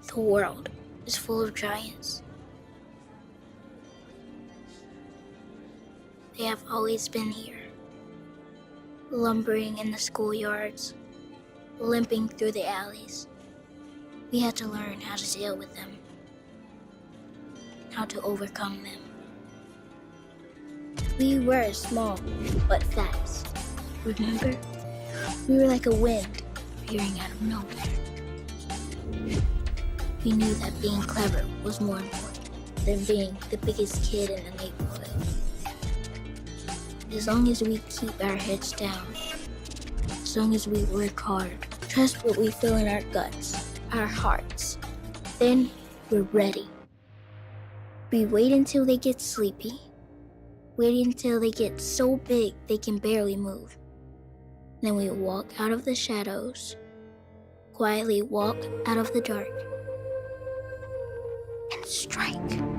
The world is full of giants. They have always been here, lumbering in the schoolyards, limping through the alleys. We had to learn how to deal with them, how to overcome them. We were small, but fast. Remember? We were like a wind appearing out of nowhere. We knew that being clever was more important than being the biggest kid in the neighborhood. As long as we keep our heads down, as long as we work hard, trust what we feel in our guts, our hearts, then we're ready. We wait until they get sleepy, wait until they get so big they can barely move. Then we walk out of the shadows, quietly walk out of the dark, and strike.